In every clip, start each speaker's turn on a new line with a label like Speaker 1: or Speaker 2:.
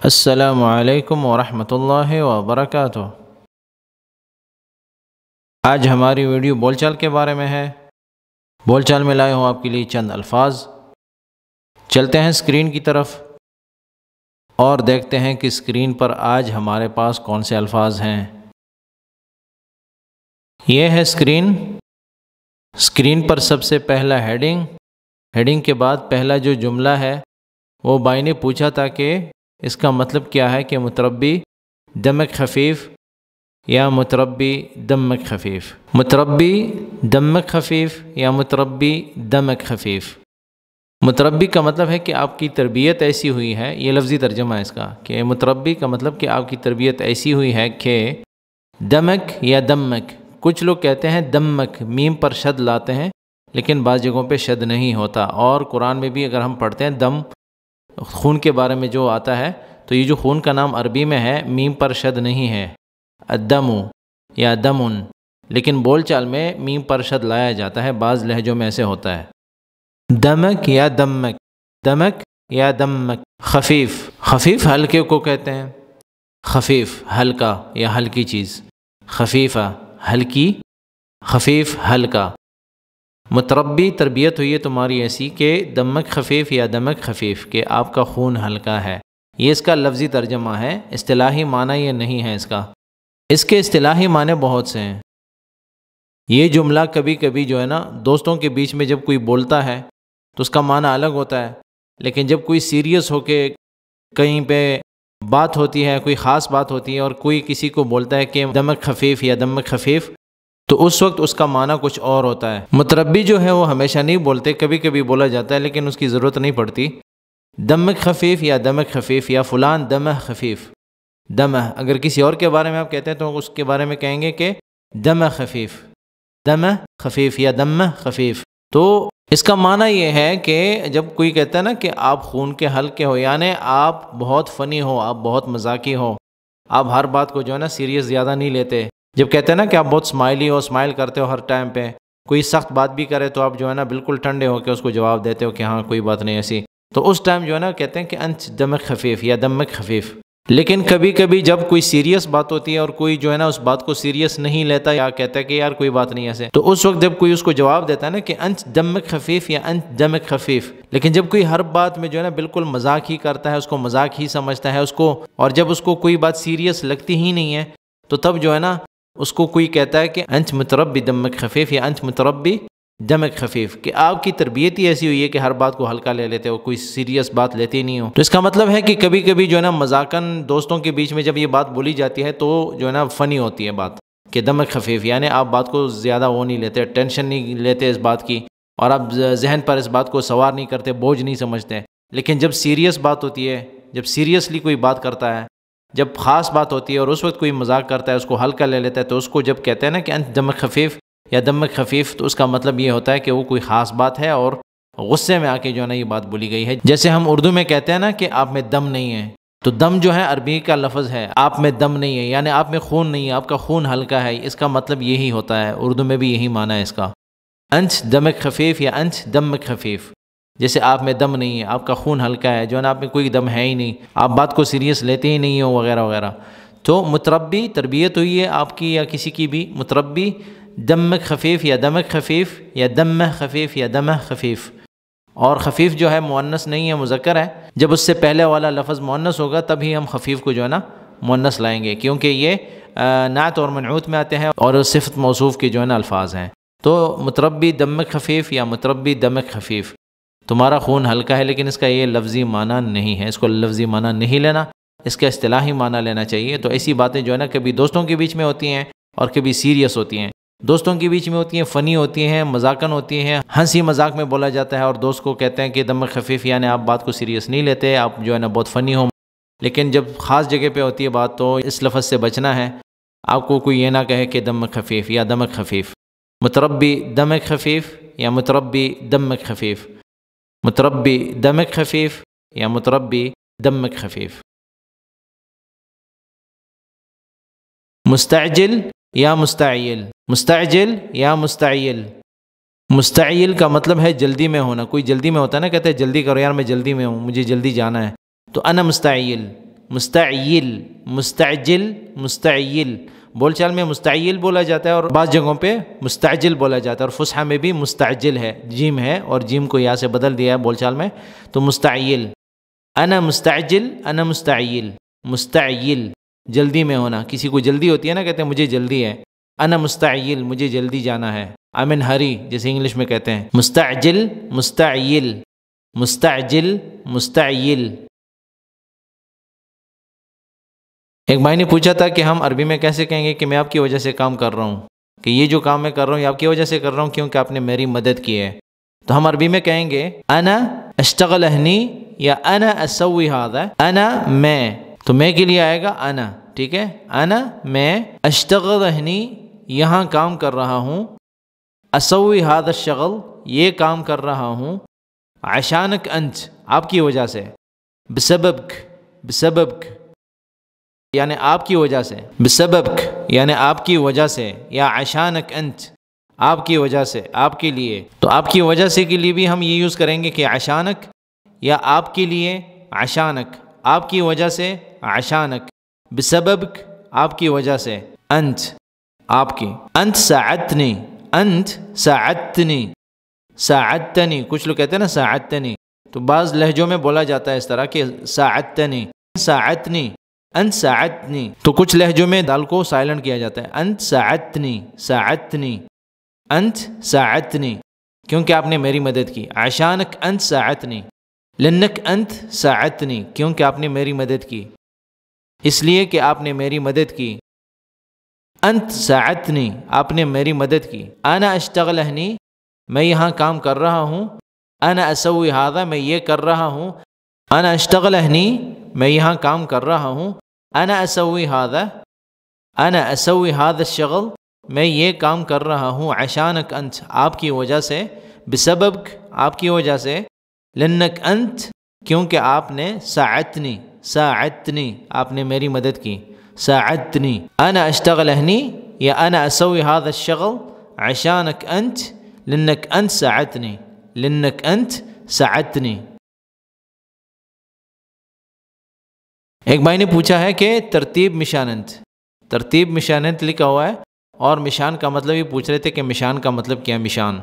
Speaker 1: السلام علیکم ورحمۃ اللہ وبرکاتہ۔ آج ہماری ویڈیو بول چال کے بارے میں ہے۔ بول چال میں لائے ہوں آپ کے لیے چند الفاظ۔ چلتے ہیں اسکرین کی طرف اور دیکھتے ہیں کہ اسکرین پر آج ہمارے پاس کون سے الفاظ ہیں۔ یہ ہے اسکرین۔ اسکرین پر سب سے پہلا ہیڈنگ کے بعد پہلا جو جملہ ہے وہ بھائی نے پوچھا تھا کہ اس کا مطلب کیا ہے کہ متربی دمک خفیف یا متربی دمک خفیف، متربی دمک خفیف یا متربی دمک خفیف۔ متربی کا مطلب ہے کہ آپ کی تربیت ایسی ہوئی ہے، یہ لفظی ترجمہ ہے اس کا، کہ متربی کا مطلب کہ آپ کی تربیت ایسی ہوئی ہے کہ دمک یا دمک، کچھ لوگ کہتے ہیں دمک، میم پر شد لاتے ہیں لیکن بعض جگہوں پہ شد نہیں ہوتا، اور قرآن میں بھی اگر ہم پڑھتے ہیں دم خون کے بارے میں جو آتا ہے تو یہ جو خون کا نام عربی میں ہے میم پر شد نہیں ہے، الدم یا دمن، لیکن بول چال میں میم پر شد لایا جاتا ہے، بعض لہجوں میں ایسے ہوتا ہے۔ دمک یا دمک، دمک یا دمک۔ خفیف، خفیف ہلکے کو کہتے ہیں، خفیف ہلکا یا ہلکی چیز، خفیفہ ہلکی، خفیف ہلکا۔ متربی تربیت ہوئی ہے تمہاری ایسی کہ دمک خفیف یا دمک خفیف، کہ آپ کا خون ہلکا ہے، یہ اس کا لفظی ترجمہ ہے، اصطلاحی معنی یہ نہیں ہے اس کا۔ اس کے اصطلاحی معنی بہت سے ہیں۔ یہ جملہ کبھی کبھی جو ہے نا دوستوں کے بیچ میں جب کوئی بولتا ہے تو اس کا معنی الگ ہوتا ہے، لیکن جب کوئی سیریس ہو کے کہیں پہ بات ہوتی ہے، کوئی خاص بات ہوتی ہے اور کوئی کسی کو بولتا ہے کہ دمک خفیف یا دمک خفیف، تو اس وقت اس کا معنی کچھ اور ہوتا ہے۔ متربی جو ہے وہ ہمیشہ نہیں بولتے، کبھی کبھی بولا جاتا ہے لیکن اس کی ضرورت نہیں پڑتی۔ دمک خفیف یا دمک خفیف یا فلان دمہ خفیف، دمہ اگر کسی اور کے بارے میں آپ کہتے ہیں تو اس کے بارے میں کہیں گے کہ دمہ خفیف، دمہ خفیف یا دمہ خفیف۔ تو اس کا معنی یہ ہے کہ جب کوئی کہتا ہے نا کہ آپ خون کے ہلکے ہو، یعنی آپ بہت فنی ہو، آپ بہت مذاقی ہو، آپ ہر بات کو جو ہے نا سیریس زیادہ نہیں لیتے۔ جب کہتے ہیں نا کہ آپ بہت اسمائلی ہو، اسمائل کرتے ہو ہر ٹائم پہ، کوئی سخت بات بھی کرے تو آپ جو ہے نا بالکل ٹھنڈے ہو کے اس کو جواب دیتے ہو کہ ہاں کوئی بات نہیں ایسی، تو اس ٹائم جو ہے نا کہتے ہیں کہ انت دمک خفیف یا دمک خفیف۔ لیکن کبھی کبھی جب کوئی سیریس بات ہوتی ہے اور کوئی جو ہے نا اس بات کو سیریس نہیں لیتا یا کہتا ہے کہ یار کوئی بات نہیں ایسے، تو اس وقت جب کوئی اس کو جواب دیتا ہے نا کہ انت دمک خفیف یا انت دمک خفیف، لیکن جب کوئی ہر بات میں جو ہے نا بالکل مذاق ہی کرتا ہے، اس کو مذاق ہی سمجھتا ہے اس کو، اور جب اس کو کوئی بات سیریس لگتی ہی نہیں ہے تو تب جو ہے نا اس کو کوئی کہتا ہے کہ انت متربی دمک خفیف یا انت متربی دمک خفیف، کہ آپ کی تربیت ہی ایسی ہوئی ہے کہ ہر بات کو ہلکا لے لیتے ہو، کوئی سیریس بات لیتے نہیں ہو۔ تو اس کا مطلب ہے کہ کبھی کبھی جو ہے نا مذاقاً دوستوں کے بیچ میں جب یہ بات بولی جاتی ہے تو جو ہے نا فنی ہوتی ہے بات، کہ دمک خفیف، یعنی آپ بات کو زیادہ وہ نہیں لیتے، ٹینشن نہیں لیتے اس بات کی، اور آپ ذہن پر اس بات کو سوار نہیں کرتے، بوجھ نہیں سمجھتے۔ لیکن جب سیریس بات ہوتی ہے، جب سیریسلی کوئی بات کرتا ہے، جب خاص بات ہوتی ہے اور اس وقت کوئی مذاق کرتا ہے، اس کو ہلکا لے لیتا ہے، تو اس کو جب کہتے ہیں نا کہ انت دمک خفیف یا دمک خفیف، تو اس کا مطلب یہ ہوتا ہے کہ وہ کوئی خاص بات ہے اور غصے میں آ کے جو ہے نا یہ بات بولی گئی ہے۔ جیسے ہم اردو میں کہتے ہیں نا کہ آپ میں دم نہیں ہے، تو دم جو ہے عربی کا لفظ ہے، آپ میں دم نہیں ہے، یعنی آپ میں خون نہیں ہے، آپ کا خون ہلکا ہے، اس کا مطلب یہی ہوتا ہے، اردو میں بھی یہی معنی ہے اس کا، انت دمک خفیف یا انت دمک خفیف، جیسے آپ میں دم نہیں ہے، آپ کا خون ہلکا ہے، جو ہے نا آپ میں کوئی دم ہے ہی نہیں، آپ بات کو سیریس لیتے ہی نہیں ہو، وغیرہ وغیرہ۔ تو متربی تربیت ہوئی ہے آپ کی یا کسی کی بھی، متربی دمک خفیف یا دمک خفیف یا دمہ خفیف یا دمہ خفیف، اور خفیف جو ہے مؤنث نہیں ہے، مذکر ہے، جب اس سے پہلے والا لفظ مؤنث ہوگا تبھی ہم خفیف کو جو ہے نا مؤنث لائیں گے، کیونکہ یہ نعت اور منعوت میں آتے ہیں اور صفت موصوف کے جو ہے نا الفاظ ہیں۔ تو متربی دمک خفیف یا متربی دمک خفیف، تمہارا خون ہلکا ہے، لیکن اس کا یہ لفظی معنی نہیں ہے، اس کو لفظی معنی نہیں لینا، اس کا اصطلاحی معنی لینا چاہیے۔ تو ایسی باتیں جو ہے نا کبھی دوستوں کے بیچ میں ہوتی ہیں اور کبھی سیریس ہوتی ہیں، دوستوں کے بیچ میں ہوتی ہیں، فنی ہوتی ہیں، مذاقن ہوتی ہیں، ہنسی مذاق میں بولا جاتا ہے، اور دوست کو کہتے ہیں کہ دمک خفیف، یعنی آپ بات کو سیریس نہیں لیتے، آپ جو ہے نا بہت فنی ہو۔ لیکن جب خاص جگہ پہ ہوتی ہے بات تو اس لفظ سے بچنا ہے، آپ کو کوئی یہ نہ کہے کہ دمک خفیف یا دمک خفیف، متربی دمک خفیف یا متربی دمک خفیف، متربی دمک خفیف یا متربی دمک خفیف۔ مستعجل یا مستعجل، مستعجل یا مستعجل۔ مستعجل کا مطلب ہے جلدی میں ہونا، کوئی جلدی میں ہوتا ہے نا، کہتے ہیں جلدی کرو یار میں جلدی میں ہوں، مجھے جلدی جانا ہے، تو انا مستعجل، مستعیل، مستعجل، مستعیل، بول چال میں مستعیل بولا جاتا ہے اور بعض جگہوں پہ مستعجل بولا جاتا ہے، اور فصحیٰ میں بھی مستعجل ہے، جیم ہے اور جیم کو یا سے بدل دیا ہے بول چال میں، تو مستعیل، انا مستعجل، انا مستعیل، مستعیل جلدی میں ہونا، کسی کو جلدی ہوتی ہے نا، کہتے ہیں مجھے جلدی ہے، انا مستعیل مجھے جلدی جانا ہے، I'm in hurry جیسے انگلش میں کہتے ہیں، مستعجل، مستعیل، مستعجل، مستعیل۔ ایک بھائی نے پوچھا تھا کہ ہم عربی میں کیسے کہیں گے کہ میں آپ کی وجہ سے کام کر رہا ہوں، کہ یہ جو کام میں کر رہا ہوں یہ آپ کی وجہ سے کر رہا ہوں کیونکہ آپ نے میری مدد کی ہے، تو ہم عربی میں کہیں گے انا اشتغل ہنی یا انا اسوی ھذا، انا میں، تو میں کے لیے آئے گا انا، ٹھیک ہے، انا میں، اشتغل ہنی یہاں کام کر رہا ہوں، اسوی ھذا الشغل یہ کام کر رہا ہوں، عشانک انت آپ کی وجہ سے، بسببک، بسببک یعنی آپ کی وجہ سے، بسببک یعنی آپ کی وجہ سے، یا عشانک انت آپ کی وجہ سے، آپ کے لیے، تو آپ کی وجہ سے کے لیے بھی ہم یہ یوز کریں گے کہ عشانک، یا آپ کے لیے عشانک، آپ کی وجہ سے عشانک، بسببک آپ کی وجہ سے، انت آپ کی، انت ساعدتنی، انت ساعدتنی، ساعدتنی کچھ لوگ کہتے ہیں نا ساعدتنی، تو بعض لہجوں میں بولا جاتا ہے اس طرح کہ ساعدتنی، ساعدتنی، انت ساعدتنی، تو کچھ لہجوں میں دال کو سائلنٹ کیا جاتا ہے، انت ساعدتنی، ساعدتنی، انت ساعدتنی کیونکہ آپ نے میری مدد کی، عشانک انت ساعدتنی، لنک انت ساعدتنی کیونکہ آپ نے میری مدد کی، اس لیے کہ آپ نے میری مدد کی، انت ساعدتنی آپ نے میری مدد کی، انا اشتغل ہنی میں یہاں کام کر رہا ہوں، انا اسوی ھذا میں یہ کر رہا ہوں، انا اشتغل ہنی میں یہاں کام کر رہا ہوں، انا اسوی ھذا، انا اسوی ھذا الشغل میں یہ کام کر رہا ہوں، عشانک انت آپ کی وجہ سے، بسببک آپ کی وجہ سے، لنک انت کیونکہ آپ نے، ساعدتنی، ساعدتنی آپ نے میری مدد کی، ساعدتنی، انا اشتغل ہنی یا انا اسوی ھذا الشغل عشانک انت لنک انت ساعدتنی، لنک انت ساعدتنی۔ ایک بھائی نے پوچھا ہے کہ ترتیب مشاننت، ترتیب مشاننت لکھا ہوا ہے اور مشان کا مطلب یہ پوچھ رہے تھے کہ مشان کا مطلب کیا ہے، مشان،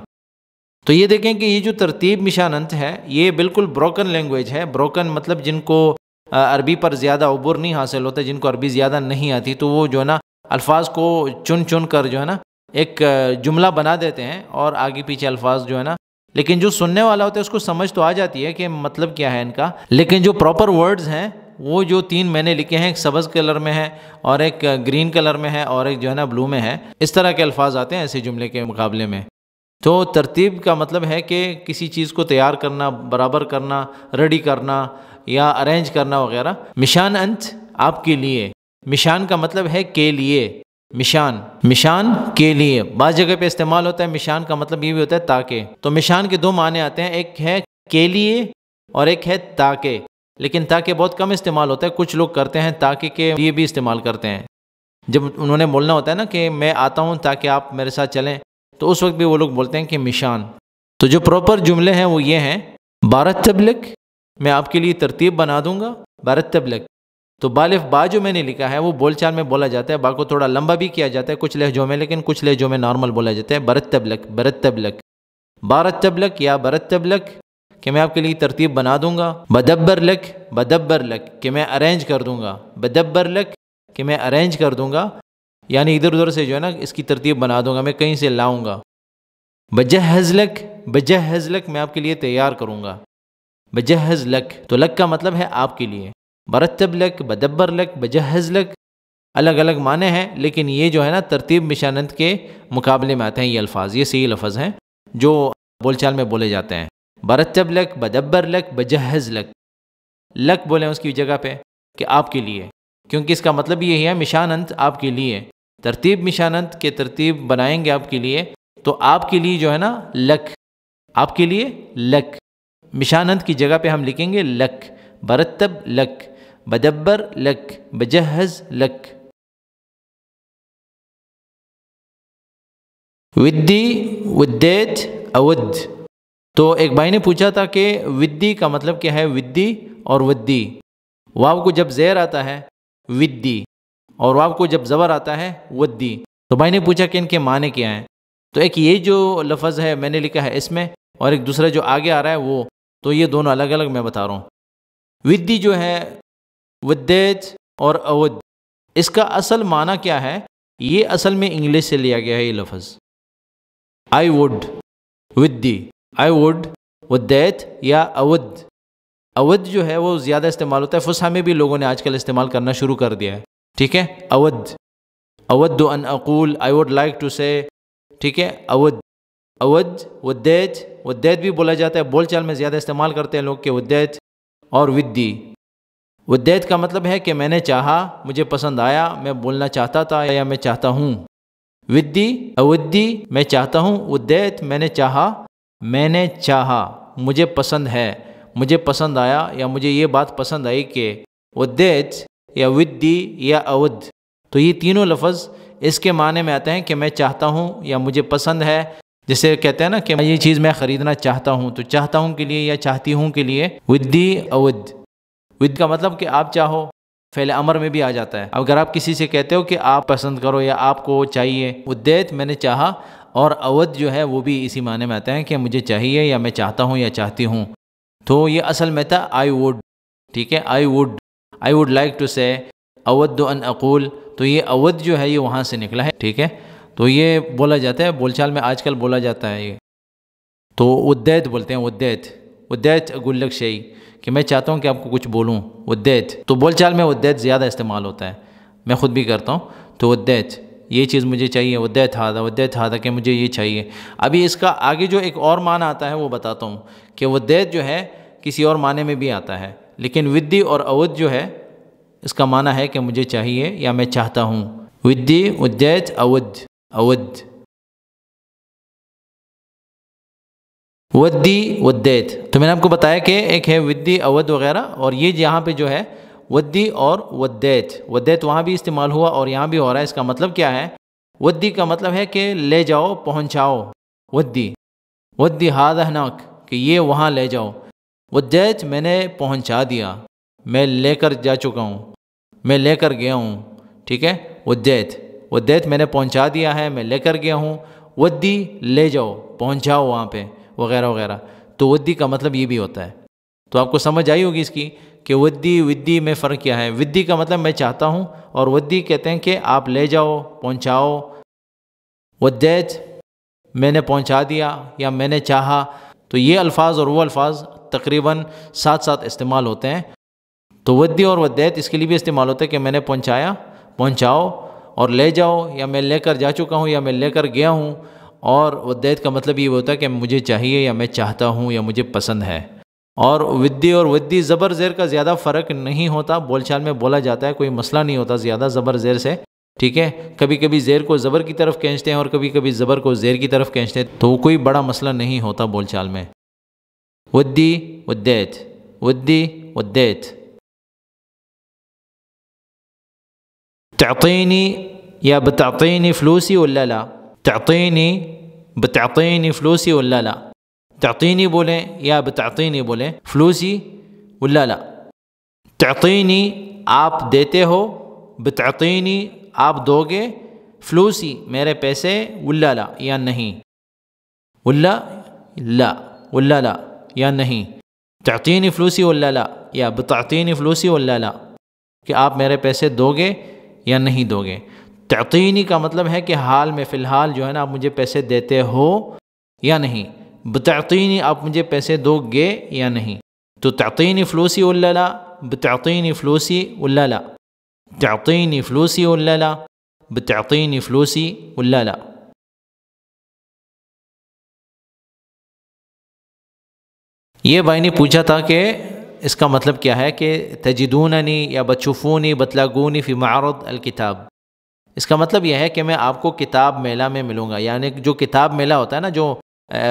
Speaker 1: تو یہ دیکھیں کہ یہ جو ترتیب مشاننت ہے یہ بالکل بروکن لینگویج ہے، بروکن مطلب جن کو عربی پر زیادہ عبور نہیں حاصل ہوتا، جن کو عربی زیادہ نہیں آتی، تو وہ جو ہے نا الفاظ کو چن چن کر جو ہے نا ایک جملہ بنا دیتے ہیں اور آگے پیچھے الفاظ جو ہے نا، لیکن جو سننے والا ہوتا ہے اس کو سمجھ تو آ جاتی ہے کہ مطلب کیا ہے ان کا، لیکن جو پراپر ورڈز ہیں وہ جو تین میں نے لکھے ہیں، ایک سبز کلر میں ہے اور ایک گرین کلر میں ہے اور ایک جو ہے نا بلو میں ہے، اس طرح کے الفاظ آتے ہیں ایسے جملے کے مقابلے میں۔ تو ترتیب کا مطلب ہے کہ کسی چیز کو تیار کرنا، برابر کرنا، ریڈی کرنا یا ارینج کرنا وغیرہ۔ مشان انت آپ کے لیے، مشان کا مطلب ہے کے لیے، مشان، مشان کے لیے، بعض جگہ پہ استعمال ہوتا ہے مشان کا مطلب یہ بھی ہوتا ہے تاکہ، تو مشان کے دو معنی آتے ہیں، ایک ہے کے لیے اور ایک ہے تاکہ، لیکن تاکہ بہت کم استعمال ہوتا ہے، کچھ لوگ کرتے ہیں تاکہ کے لیے بھی استعمال کرتے ہیں، جب انہوں نے بولنا ہوتا ہے نا کہ میں آتا ہوں تاکہ آپ میرے ساتھ چلیں، تو اس وقت بھی وہ لوگ بولتے ہیں کہ مشان۔ تو جو پراپر جملے ہیں وہ یہ ہیں، برتب لک میں آپ کے لیے ترتیب بنا دوں گا، برتب لک، تو بالف با جو میں نے لکھا ہے وہ بول چال میں بولا جاتا ہے، با کو تھوڑا لمبا بھی کیا جاتا ہے کچھ لہجوں میں، لیکن کچھ لہجوں میں نارمل بولا جاتا ہے، برتب لک، برتب لک، برتب لک یا برتب لک کہ میں آپ کے لیے ترتیب بنا دوں گا، بدبر لک، بدبر لک کہ میں ارینج کر دوں گا، بدبر لک کہ میں ارینج کر دوں گا، یعنی ادھر ادھر سے جو ہے نا اس کی ترتیب بنا دوں گا، میں کہیں سے لاؤں گا، بجہز لک، بجہز لک میں آپ کے لیے تیار کروں گا، بجہز لک، تو لک کا مطلب ہے آپ کے لیے، برتب لک، بدبر لک، بجہز لک، الگ الگ معنی ہیں، لیکن یہ جو ہے نا ترتیب مشاننت کے مقابلے میں آتے ہیں یہ الفاظ، یہ صحیح لفظ ہیں جو بول چال میں بولے جاتے ہیں، برتب لک، بدبر لک، بجہز لک، لک بولیں اس کی جگہ پہ کہ آپ کے لیے، کیونکہ اس کا مطلب یہی ہے مشاننت آپ کے لیے، ترتیب مشاننت کے ترتیب بنائیں گے آپ کے لیے، تو آپ کے لیے جو ہے نا لک، آپ کے لیے لک، مشاننت کی جگہ پہ ہم لکھیں گے لک، برتب لک، بدبر لک، بجہز لک۔ ودی، ودیت، اود، تو ایک بھائی نے پوچھا تھا کہ ودی کا مطلب کیا ہے، ودی اور ودی، واو کو جب زیر آتا ہے ودی، اور واو کو جب زبر آتا ہے ودی. تو بھائی نے پوچھا کہ ان کے معنی کیا ہیں. تو ایک یہ جو لفظ ہے میں نے لکھا ہے اس میں، اور ایک دوسرا جو آگے آ رہا ہے وہ، تو یہ دونوں الگ الگ میں بتا رہا ہوں. ودی جو ہے ودیت اور اود، اس کا اصل معنی کیا ہے؟ یہ اصل میں انگلش سے لیا گیا ہے یہ لفظ. آئی وڈ ودی، آئی وڈ ودیت یا اود. اود جو ہے وہ زیادہ استعمال ہوتا ہے، فصحا میں بھی لوگوں نے آج کل استعمال کرنا شروع کر دیا ہے. ٹھیک ہے، اود، اود ان اقول، آئی وڈ لائک ٹو سے. ٹھیک ہے، اود، اود. ودیت، ودیت بھی بولا جاتا ہے، بول چال میں زیادہ استعمال کرتے ہیں لوگ کہ ودیت. اور ودی، ودیت کا مطلب ہے کہ میں نے چاہا، مجھے پسند آیا، میں بولنا چاہتا تھا یا میں چاہتا ہوں. ودی، اودی میں چاہتا ہوں، ودیت میں نے چاہا، میں نے چاہا، مجھے پسند ہے، مجھے پسند آیا یا مجھے یہ بات پسند آئی کہ ودیت یا ودی یا اود. تو یہ تینوں لفظ اس کے معنی میں آتے ہیں کہ میں چاہتا ہوں یا مجھے پسند ہے. جسے کہتے ہیں نا کہ یہ چیز میں خریدنا چاہتا ہوں، تو چاہتا ہوں کے لیے یا چاہتی ہوں کے لیے ودی اود. ود کا مطلب کہ آپ چاہو، فعل امر میں بھی آ جاتا ہے. اگر آپ کسی سے کہتے ہو کہ آپ پسند کرو یا آپ کو چاہیے، ودیت میں نے چاہا، اور اود جو ہے وہ بھی اسی معنی میں آتا ہے کہ مجھے چاہیے یا میں چاہتا ہوں یا چاہتی ہوں. تو یہ اصل میں تھا آئی ووڈ. ٹھیک ہے، آئی ووڈ لائک ٹو سے، اود ان اقول. تو یہ اود جو ہے یہ وہاں سے نکلا ہے. ٹھیک ہے، تو یہ بولا جاتا ہے، بول چال میں آج کل بولا جاتا ہے یہ. تو ودیت بولتے ہیں، ودیت اقول لک شیء، کہ میں چاہتا ہوں کہ آپ کو کچھ بولوں. ودیت تو بول چال میں ودیت زیادہ استعمال ہوتا ہے، میں خود بھی کرتا ہوں. تو ودیت یہ چیز مجھے چاہیے، ودیت ہادہ کہ مجھے یہ چاہیے. ابھی اس کا آگے جو ایک اور معنی آتا ہے وہ بتاتا ہوں کہ ودیت جو ہے کسی اور معنی میں بھی آتا ہے، لیکن ودی اور اود جو ہے اس کا معنی ہے کہ مجھے چاہیے یا میں چاہتا ہوں. ودی، ودیت، اود. ودی، ودیت. تو میں نے آپ کو بتایا کہ ایک ہے ودی، اود وغیرہ، اور یہ یہاں پہ جو ہے ودی اور ودیت وہاں بھی استعمال ہوا اور یہاں بھی ہو رہا ہے. اس کا مطلب کیا ہے؟ ودی کا مطلب ہے کہ لے جاؤ، پہنچاؤ. ودی ہادہ ہناک، کہ یہ وہاں لے جاؤ. ودیت میں نے پہنچا دیا، میں لے کر جا چکا ہوں، میں لے کر گیا ہوں. ٹھیک ہے، ودیت میں نے پہنچا دیا ہے، میں لے کر گیا ہوں. ودی لے جاؤ، پہنچاؤ وہاں پہ، وغیرہ وغیرہ. تو ودی کا مطلب یہ بھی ہوتا ہے. تو آپ کو سمجھ آئی ہوگی اس کی کہ ودی میں فرق کیا ہے. ودی کا مطلب میں چاہتا ہوں، اور ودی کہتے ہیں کہ آپ لے جاؤ، پہنچاؤ. ودیت میں نے پہنچا دیا یا میں نے چاہا. تو یہ الفاظ اور وہ الفاظ تقریباً ساتھ ساتھ استعمال ہوتے ہیں. تو ودی اور ودیت اس کے لیے بھی استعمال ہوتا ہے کہ میں نے پہنچایا، پہنچاؤ، اور لے جاؤ، یا میں لے کر جا چکا ہوں یا میں لے کر گیا ہوں. اور ودیت کا مطلب یہ ہوتا ہے کہ مجھے چاہیے یا میں چاہتا ہوں یا مجھے پسند ہے. اور ودی زبر زیر کا زیادہ فرق نہیں ہوتا، بول چال میں بولا جاتا ہے، کوئی مسئلہ نہیں ہوتا زیادہ زبر زیر سے. ٹھیک ہے، کبھی کبھی زیر کو زبر کی طرف کھینچتے ہیں اور کبھی کبھی زبر کو زیر کی طرف کھینچتے ہیں، تو کوئی بڑا مسئلہ نہیں ہوتا بول چال میں. ودی، ودیت. تعطینی یا بتعطینی فلوسی ولا لا. بتعطینی فلوسی ولا لا. تعطینی بولیں یا بتعطینی بولیں، فلوسی ولا لا. تعطینی آپ دیتے ہو، بتعطینی آپ دو گے، فلوسی میرے پیسے، ولا لا یا نہیں، ولا لا یا نہیں. تعطینی فلوسی ولا لا یا بتعطینی فلوسی ولا لا، کہ آپ میرے پیسے دو گے یا نہیں دو گے. تعطینی کا مطلب ہے کہ حال میں، فی الحال جو ہے نا، آپ مجھے پیسے دیتے ہو یا نہیں. بتعطینی آپ مجھے پیسے دو گے یا نہیں. تو تعطینی فلوسی ولا لا، بتعطینی فلوسی ولا لا. تعطینی فلوسی ولا لا، بتعطینی فلوسی ولا لا. یہ بھائی نے پوچھا تھا کہ اس کا مطلب کیا ہے کہ تجدوننی یا بتشوفونی بتلاقونی فی معرض الکتاب. اس کا مطلب یہ ہے کہ میں آپ کو کتاب میلہ میں ملوں گا. یعنی جو کتاب میلہ ہوتا ہے نا، جو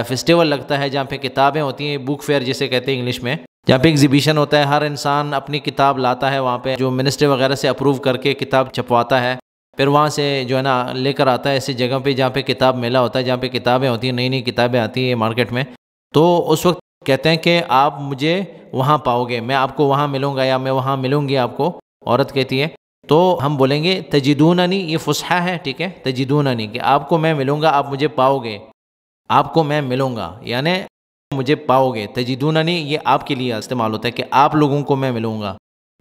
Speaker 1: فیسٹیول لگتا ہے جہاں پہ کتابیں ہوتی ہیں، بک فیئر جسے کہتے ہیں انگلش میں، جہاں پہ ایگزیبیشن ہوتا ہے، ہر انسان اپنی کتاب لاتا ہے وہاں پہ، جو منسٹر وغیرہ سے اپروو کر کے کتاب چھپواتا ہے، پھر وہاں سے جو ہے نا لے کر آتا ہے ایسی جگہ پہ جہاں پہ کتاب میلہ ہوتا ہے، جہاں پہ کتابیں ہوتی ہیں، نئی نئی کتابیں آتی ہیں مارکیٹ میں. تو اس وقت کہتے ہیں کہ آپ مجھے وہاں پاؤ گے، میں آپ کو وہاں ملوں گا یا میں وہاں ملوں گی آپ کو، عورت کہتی ہے، تو ہم بولیں گے تجدوننی، یہ فصحیٰ ہے، ٹھیک ہے، تجدوننی کہ آپ کو میں ملوں گا، آپ مجھے پاؤ گے، آپ کو میں ملوں گا، یعنی مجھے پاؤ گے۔ تجدوننی یہ آپ کے لیے استعمال ہوتا ہے کہ آپ لوگوں کو میں ملوں گا،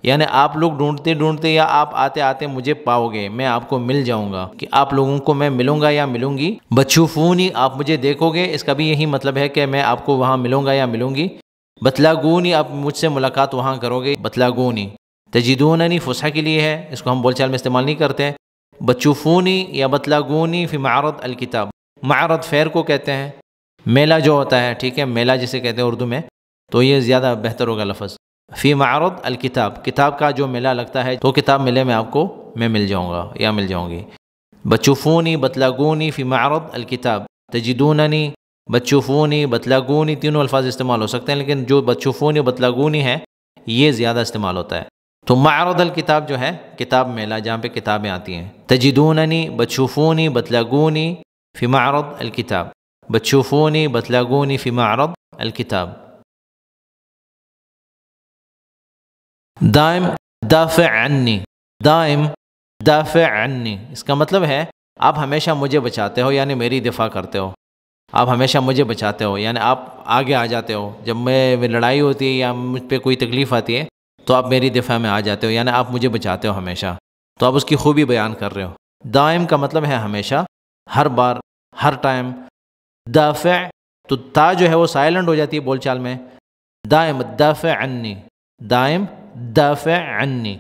Speaker 1: یعنی آپ لوگ ڈھونڈتے ڈھونڈتے یا آپ آتے آتے مجھے پاؤ گے، میں آپ کو مل جاؤں گا، کہ آپ لوگوں کو میں ملوں گا یا ملوں گی۔ بتشوفونی، آپ مجھے دیکھو گے، اس کا بھی یہی مطلب ہے کہ میں آپ کو وہاں ملوں گا یا ملوں گی۔ بتلاگونی، آپ مجھ سے ملاقات وہاں کرو گے، بتلاگونی۔ تجدوننی فصحیٰ کے لیے ہے، اس کو ہم بول چال میں استعمال نہیں کرتے۔ بتشوفونی یا بتلاگونی فی معرض الکتاب، معرض فیر کو کہتے ہیں، میلہ جو ہوتا ہے، ٹھیک ہے، میلہ جسے کہتے ہیں اردو میں، تو یہ زیادہ بہتر ہوگا لفظ۔ فی معرض الکتاب، کتاب کا جو میلہ لگتا ہے، تو کتاب میلے میں آپ کو میں مل جاؤں گا یا مل جاؤں گی۔ بتشوفونی، بتلاگونی فی معرض الکتاب، تجدوننی، بتشوفونی، بتلاگونی، تینوں الفاظ استعمال ہو سکتے ہیں، لیکن جو بتشوفونی بتلاگونی ہے یہ زیادہ استعمال ہوتا ہے۔ تو معرض الکتاب جو ہے کتاب میلہ، جہاں پہ کتابیں آتی ہیں۔ تجدوننی، بتشوفونی، بتلاگونی فی معرض الکتاب، بتشوفونی، بتلاگونی فی معرض الکتاب۔ دائم، دافع عنی، دائم، دافع عنی، اس کا مطلب ہے آپ ہمیشہ مجھے بچاتے ہو، یعنی میری دفاع کرتے ہو، آپ ہمیشہ مجھے بچاتے ہو، یعنی آپ آگے آ جاتے ہو، جب میں لڑائی ہوتی ہے یا مجھ پہ کوئی تکلیف آتی ہے تو آپ میری دفاع میں آ جاتے ہو، یعنی آپ مجھے بچاتے ہو ہمیشہ، تو آپ اس کی خوبی بیان کر رہے ہو۔ دائم کا مطلب ہے ہمیشہ، ہر بار، ہر ٹائم۔ دافع، تو تا جو ہے وہ سائلنٹ ہو جاتی ہے بول چال میں، دائم دافع عنی، دائم دافع عنی،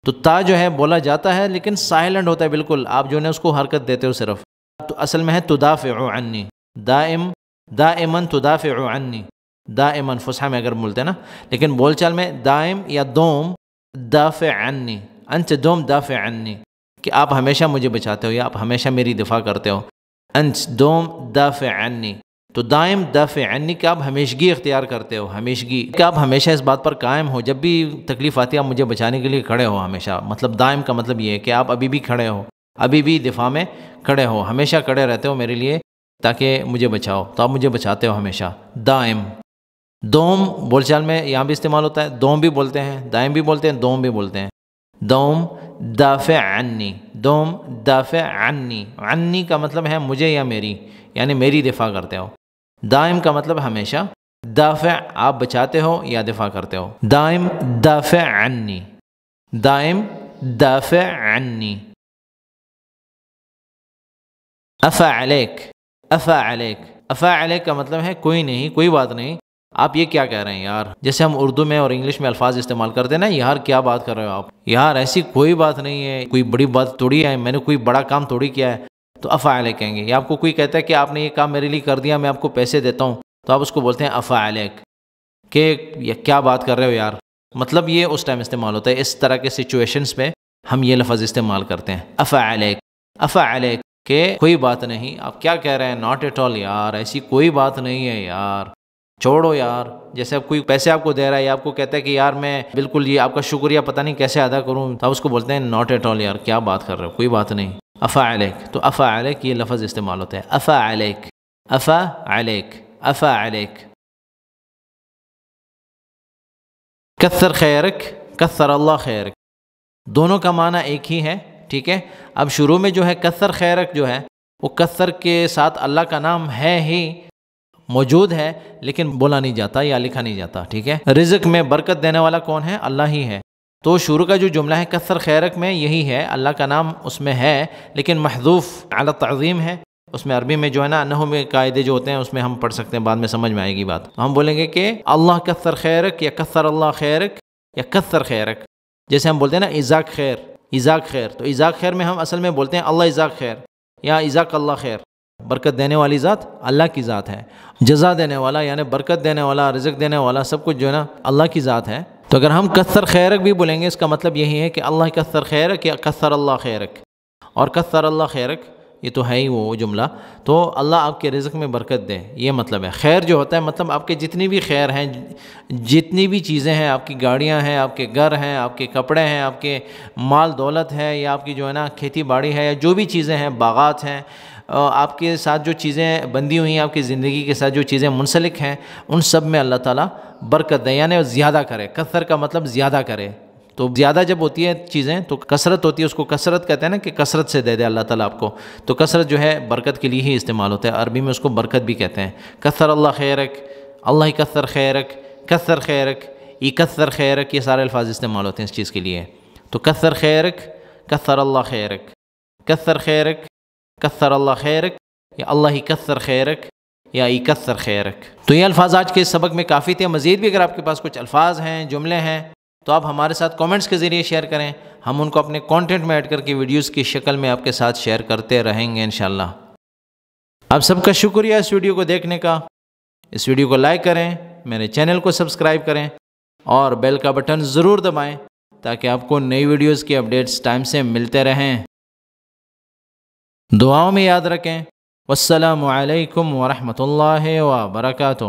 Speaker 1: تو تا جو ہے بولا جاتا ہے لیکن سائلنٹ ہوتا ہے بالکل، آپ جو ہے اس کو حرکت دیتے ہو صرف، تو اصل میں ہے تدافع عنی، دائم، دائما تدافع عنی، دائما فصحیٰ میں اگر بولتے ہیں نا، لیکن بول چال میں دائم یا دوم، دافع عنی، انت دوم دافع عنی، کہ آپ ہمیشہ مجھے بچاتے ہو یا آپ ہمیشہ میری دفاع کرتے ہو، انت دوم دافع عنی، تو دائم دافع عنی کہ آپ ہمیشگی اختیار کرتے ہو، ہمیشگی کہ آپ ہمیشہ اس بات پر قائم ہو، جب بھی تکلیف آتی ہے آپ مجھے بچانے کے لیے کھڑے ہو ہمیشہ، مطلب دائم کا مطلب یہ ہے کہ آپ ابھی بھی کھڑے ہو، ابھی بھی دفاع میں کھڑے ہو، ہمیشہ کھڑے رہتے ہو میرے لیے تاکہ مجھے بچاؤ، تو آپ مجھے بچاتے ہو ہمیشہ۔ دائم، دوم بول چال میں یہاں بھی استعمال ہوتا ہے، دوم بھی بولتے ہیں، دائم بھی بولتے ہیں، دوم بھی بولتے ہیں۔ دوم دافع عنی، دوم دافع عنی، عنی کا مطلب ہے مجھے یا میری، یعنی میری دفاع کرتے ہو۔ دائم کا مطلب ہمیشہ، دافع آپ بچاتے ہو یا دفاع کرتے ہو۔ دائم دافع عنی، دائم دافع عنی۔ افا علیک، افا علیک، افا علیک کا مطلب ہے کوئی نہیں، کوئی بات نہیں، آپ یہ کیا کہہ رہے ہیں یار، جیسے ہم اردو میں اور انگلش میں الفاظ استعمال کرتے ہیں نا، یار کیا بات کر رہے ہو آپ، یار ایسی کوئی بات نہیں ہے، کوئی بڑی بات تھوڑی ہے، میں نے کوئی بڑا کام تھوڑی کیا ہے، تو افا علیک کہیں گے۔ یا آپ کو کوئی کہتا ہے کہ آپ نے یہ کام میرے لیے کر دیا، میں آپ کو پیسے دیتا ہوں، تو آپ اس کو بولتے ہیں افا علیک، کہ یہ کیا بات کر رہے ہو یار، مطلب یہ اس ٹائم استعمال ہوتا ہے، اس طرح کے سچویشنز پہ ہم یہ لفظ استعمال کرتے ہیں، افا علیک، افا علیک، کہ کوئی بات نہیں، آپ کیا کہہ رہے ہیں، ناٹ ایٹ آل یار، ایسی کوئی بات نہیں ہے یار، چھوڑو یار۔ جیسے اب کوئی پیسے آپ کو دے رہا ہے یا آپ کو کہتا ہے کہ یار میں بالکل یہ آپ کا شکریہ پتہ نہیں کیسے ادا کروں، تو آپ اس کو بولتے ہیں ناٹ ایٹ آل یار، کیا بات کر رہے ہو، کوئی بات نہیں۔ افا علیک، تو افا علیک یہ لفظ استعمال ہوتا ہے، افا علیک، افا علیک، افا علیک۔ کثر خیرک، کثر اللہ خیرک، دونوں کا معنی ایک ہی ہے، ٹھیک ہے۔ اب شروع میں جو ہے کثر خیرک جو ہے وہ کثر کے ساتھ اللہ کا نام ہے ہی، موجود ہے، لیکن بولا نہیں جاتا یا لکھا نہیں جاتا، ٹھیک ہے۔ رزق میں برکت دینے والا کون ہے؟ اللہ ہی ہے، تو شروع کا جو جملہ ہے کثر خیرک میں یہی ہے، اللہ کا نام اس میں ہے لیکن محذوف علی التعظیم ہے، اس میں عربی میں جو ہے نا نحو میں قاعدے جو ہوتے ہیں اس میں ہم پڑھ سکتے ہیں، بعد میں سمجھ میں آئے گی بات، ہم بولیں گے کہ اللہ کثر خیرک یا کثر اللہ خیرک یا کثر خیرک، جیسے ہم بولتے ہیں نا ازاک خیر، ازاک خیر، تو ازاک خیر میں ہم اصل میں بولتے ہیں اللہ ازاک خیر یا ازاک اللہ خیر، برکت دینے والی ذات اللہ کی ذات ہے، جزا دینے والا یعنی برکت دینے والا، رزق دینے والا، سب کچھ جو ہے نا اللہ کی ذات ہے۔ تو اگر ہم کثر خیرک بھی بولیں گے اس کا مطلب یہی ہے کہ اللہ کثر خیرک یا کثر اللہ خیرک، اور کثر اللہ خیرک یہ تو ہے ہی وہ جملہ، تو اللہ آپ کے رزق میں برکت دے، یہ مطلب ہے۔ خیر جو ہوتا ہے مطلب آپ کے جتنی بھی خیر ہیں، جتنی بھی چیزیں ہیں، آپ کی گاڑیاں ہیں، آپ کے گھر ہیں، آپ کے کپڑے ہیں، آپ کے مال دولت ہے، یا آپ کی جو ہے نا کھیتی باڑی ہے، یا جو بھی چیزیں ہیں، باغات ہیں، آپ کے ساتھ جو چیزیں بندی ہوئی ہیں، آپ کی زندگی کے ساتھ جو چیزیں منسلک ہیں، ان سب میں اللہ تعالیٰ برکت دے، یعنی زیادہ کرے۔ کثر کا مطلب زیادہ کرے، تو زیادہ جب ہوتی ہے چیزیں تو کثرت ہوتی ہے، اس کو کثرت کہتے ہیں نا، کہ کثرت سے دے دے اللہ تعالیٰ آپ کو، تو کثرت جو ہے برکت کے لیے ہی استعمال ہوتا ہے، عربی میں اس کو برکت بھی کہتے ہیں۔ کثر اللہ خیرک، اللہ کثر خیرک، کثر خیرک، کثر خیرک، یہ سارے الفاظ استعمال ہوتے ہیں اس چیز کے لیے۔ تو کثر خیرک، کثر اللہ خیرک، کثر خیرک، کثر اللہ خیرک، یا اللہ کثر خیرک، یا کثر خیرک۔ تو یہ الفاظ آج کے اس سبق میں کافی تھے۔ مزید بھی اگر آپ کے پاس کچھ الفاظ ہیں، جملے ہیں، تو آپ ہمارے ساتھ کامنٹس کے ذریعے شیئر کریں، ہم ان کو اپنے کانٹینٹ میں ایڈ کر کے ویڈیوز کی شکل میں آپ کے ساتھ شیئر کرتے رہیں گے انشاءاللہ۔ آپ سب کا شکریہ اس ویڈیو کو دیکھنے کا۔ اس ویڈیو کو لائک کریں، میرے چینل کو سبسکرائب کریں اور بیل کا بٹن ضرور دبائیں تاکہ آپ کو نئی ویڈیوز کی اپڈیٹس ٹائم سے ملتے رہیں۔ دعاؤں میں یاد رکھیں۔ والسلام علیکم ورحمۃ اللہ وبرکاتہ۔